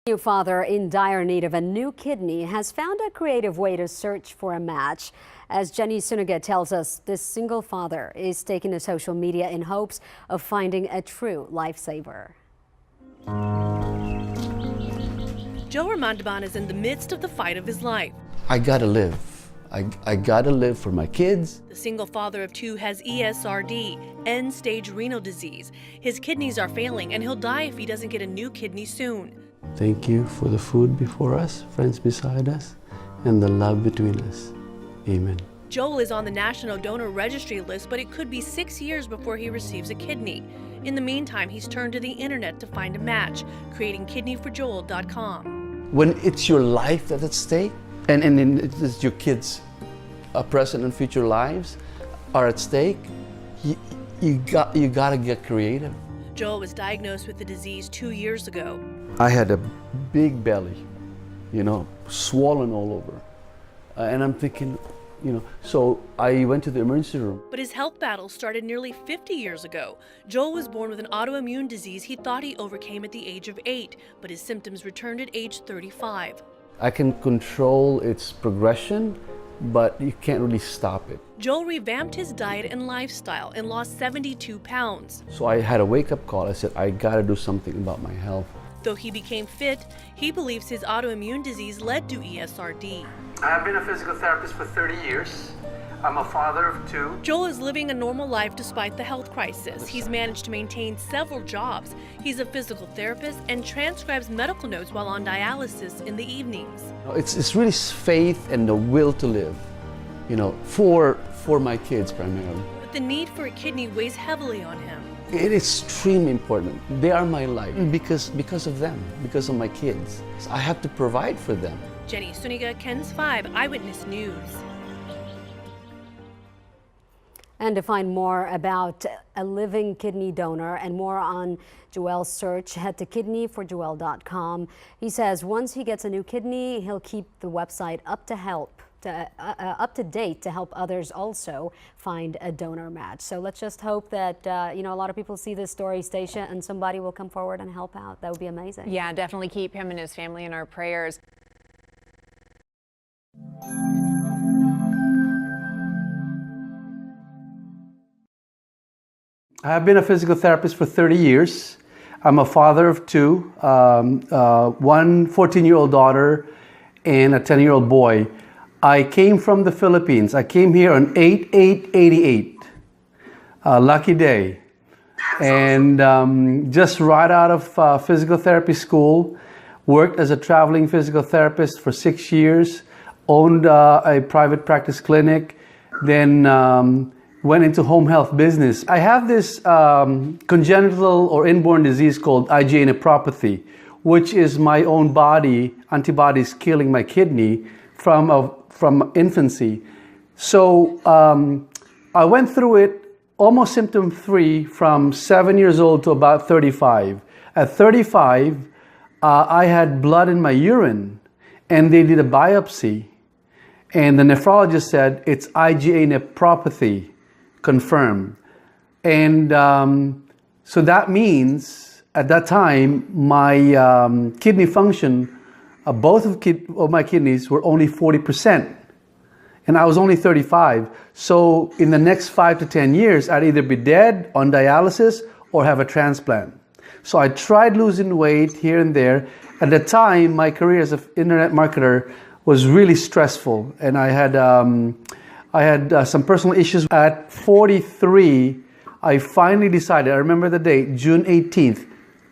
New father in dire need of a new kidney has found a creative way to search for a match. As Jenny Suniga tells us, this single father is taking to social media in hopes of finding a true lifesaver. Joe Ramandaban is in the midst of the fight of his life. I gotta live. I gotta live for my kids. The single father of two has ESRD, end-stage renal disease. His kidneys are failing and he'll die if he doesn't get a new kidney soon. Thank you for the food before us, friends beside us, and the love between us. Amen. Joel is on the National Donor Registry list, but it could be 6 years before he receives a kidney. In the meantime, he's turned to the internet to find a match, creating kidneyforjoel.com. When it's your life that's at stake, and it's your kids' present and future lives are at stake, you gotta get creative. Joel was diagnosed with the disease 2 years ago. I had a big belly, swollen all over. And I'm thinking, so I went to the emergency room. But his health battle started nearly 50 years ago. Joel was born with an autoimmune disease he thought he overcame at the age of 8, but his symptoms returned at age 35. I can control its progression, but you can't really stop it. Joel revamped his diet and lifestyle and lost 72 pounds. So I had a wake-up call. I said, I gotta do something about my health. Though he became fit, he believes his autoimmune disease led to ESRD. I've been a physical therapist for 30 years. I'm a father of 2. Joel is living a normal life despite the health crisis. He's managed to maintain several jobs. He's a physical therapist and transcribes medical notes while on dialysis in the evenings. It's really faith and the will to live, for my kids primarily. But the need for a kidney weighs heavily on him. It is extremely important. They are my life because of them, because of my kids. So I have to provide for them. Jenny Suniga, KENS 5 Eyewitness News. And to find more about a living kidney donor and more on Joel's search, head to kidneyforjoel.com. He says once he gets a new kidney, he'll keep the website up to date to help others also find a donor match. So let's just hope that a lot of people see this story, Stacia, and somebody will come forward and help out. That would be amazing. Yeah, definitely keep him and his family in our prayers. I've been a physical therapist for 30 years. I'm a father of 2, one 14-year-old daughter and a 10-year-old boy. I came from the Philippines. I came here on 8/8/88. Lucky day. And just right out of physical therapy school, worked as a traveling physical therapist for 6 years, owned a private practice clinic, then went into home health business. I have this congenital or inborn disease called IgA nephropathy, which is my own body antibodies killing my kidney from infancy. So I went through it almost symptom-free from 7 years old to about 35. At 35, I had blood in my urine, and they did a biopsy, and the nephrologist said it's IgA nephropathy, confirmed. And so that means at that time my kidney function, both of my kidneys were only 40%, and I was only 35. So in the next 5 to 10 years, I'd either be dead on dialysis or have a transplant. So I tried losing weight here and there. At the time, my career as an internet marketer was really stressful, and I had some personal issues. At 43, I finally decided, I remember the date, June 18th,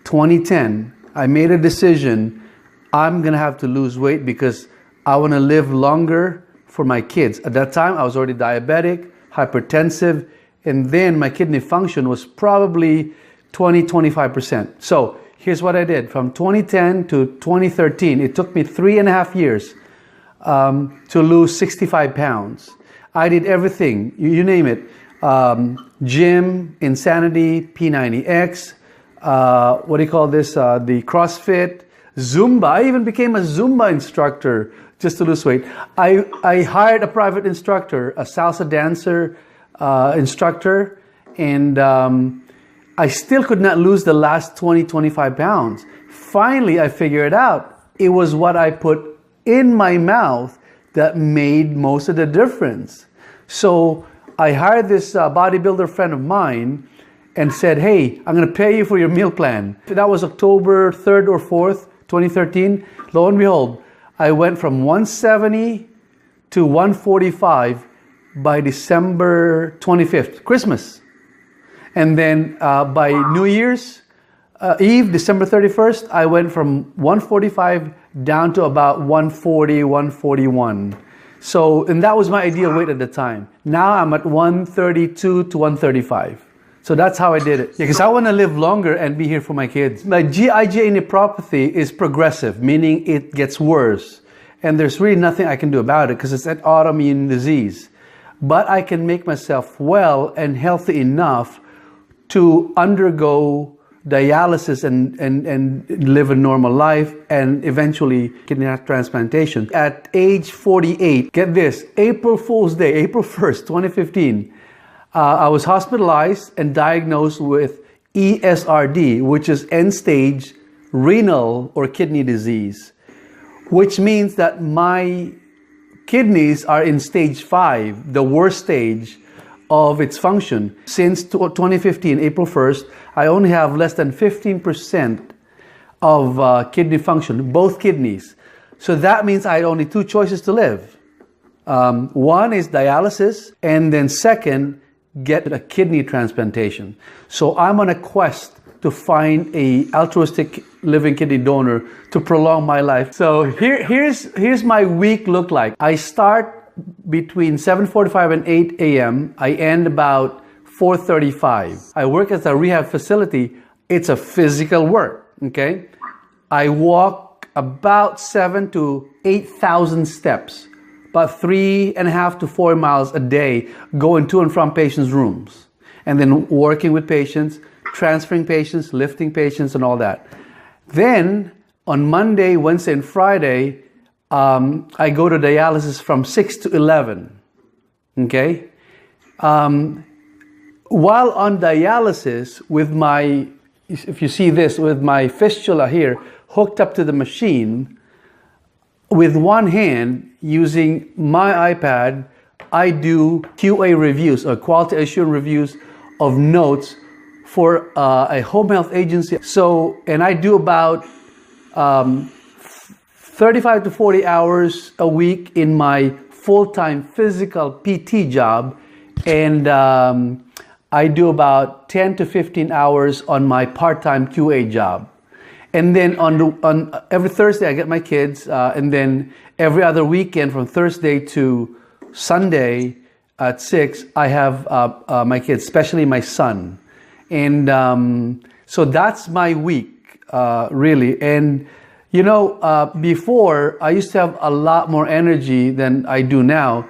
2010, I made a decision. I'm gonna have to lose weight because I wanna live longer for my kids. At that time, I was already diabetic, hypertensive, and then my kidney function was probably 20-25%. So here's what I did. From 2010 to 2013, it took me 3.5 years to lose 65 pounds. I did everything, you name it. Gym, Insanity, P90X, what do you call this? The CrossFit, Zumba. I even became a Zumba instructor just to lose weight. I hired a private instructor, a salsa dancer instructor, and I still could not lose the last 20-25 pounds. finally I figured it out. It was what I put in my mouth that made most of the difference. So I hired this bodybuilder friend of mine and said, hey, I'm going to pay you for your meal plan. That was October 3rd or 4th, 2013. Lo and behold, I went from 170 to 145 by December 25th, Christmas. And then by New Year's Eve, December 31st, I went from 145 down to about 140, 141. So, and that was my ideal weight at the time. Now I'm at 132 to 135. So that's how I did it. Because I want to live longer and be here for my kids. My IgA nephropathy is progressive, meaning it gets worse. And there's really nothing I can do about it because it's an autoimmune disease. But I can make myself well and healthy enough to undergo dialysis and live a normal life and eventually kidney transplantation. At age 48, get this, April Fool's Day, April 1st, 2015, I was hospitalized and diagnosed with ESRD, which is end-stage renal or kidney disease, which means that my kidneys are in stage 5, the worst stage of its function. Since 2015, April 1st, I only have less than 15% of kidney function, both kidneys. So that means I had only 2 choices to live. One is dialysis, and then second, get a kidney transplantation. So I'm on a quest to find a altruistic living kidney donor to prolong my life. So here's my week look like. I start between 7:45 and 8 a.m. I end about 4:35. I work at a rehab facility. It's a physical work, okay? I walk about 7,000 to 8,000 steps, about 3.5 to 4 miles a day, going to and from patients' rooms, and then working with patients, transferring patients, lifting patients, and all that. Then on Monday, Wednesday, and Friday, I go to dialysis from 6 to 11, okay? While on dialysis with my, if you see this, with my fistula here hooked up to the machine, with one hand using my iPad, I do QA reviews or quality assurance reviews of notes for a home health agency. So, and I do about 35 to 40 hours a week in my full-time physical PT job, and I do about 10 to 15 hours on my part-time QA job. And then on every Thursday I get my kids, and then every other weekend from Thursday to Sunday at 6 I have my kids, especially my son. And so that's my week, really. And you know, before I used to have a lot more energy than I do now.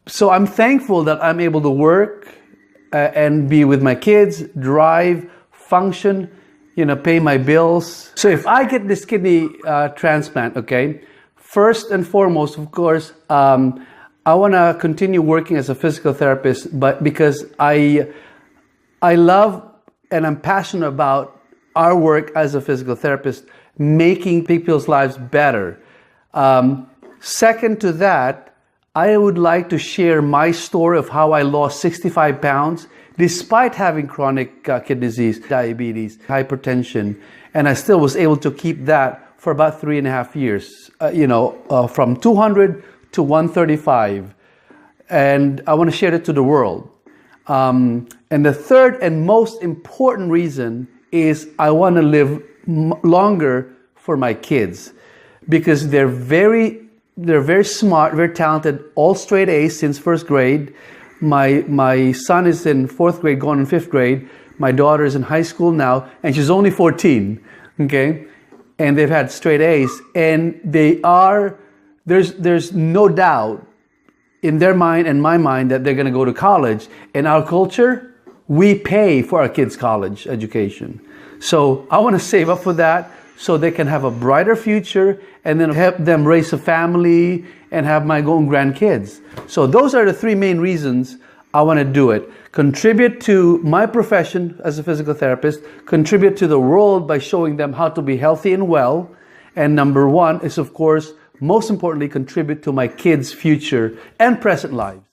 So I'm thankful that I'm able to work and be with my kids, drive, function, you know, pay my bills. So if I get this kidney transplant, okay, first and foremost, of course, I want to continue working as a physical therapist, but because I love and I'm passionate about our work as a physical therapist, making people's lives better. Second to that, I would like to share my story of how I lost 65 pounds despite having chronic kidney disease, diabetes, hypertension, and I still was able to keep that for about 3.5 years, from 200 to 135. And I want to share it to the world. And the third and most important reason is I want to live longer for my kids because they're very smart, very talented, all straight A's since first grade. My son is in 4th grade, going in 5th grade. My daughter is in high school now, and she's only 14, okay? And they've had straight A's, and there's no doubt in their mind and my mind that they're going to go to college. In our culture, we pay for our kids' college education. So I want to save up for that so they can have a brighter future and then help them raise a family and have my own grandkids. So those are the 3 main reasons I want to do it. Contribute to my profession as a physical therapist, contribute to the world by showing them how to be healthy and well. And number one is, of course, most importantly, contribute to my kids' future and present lives.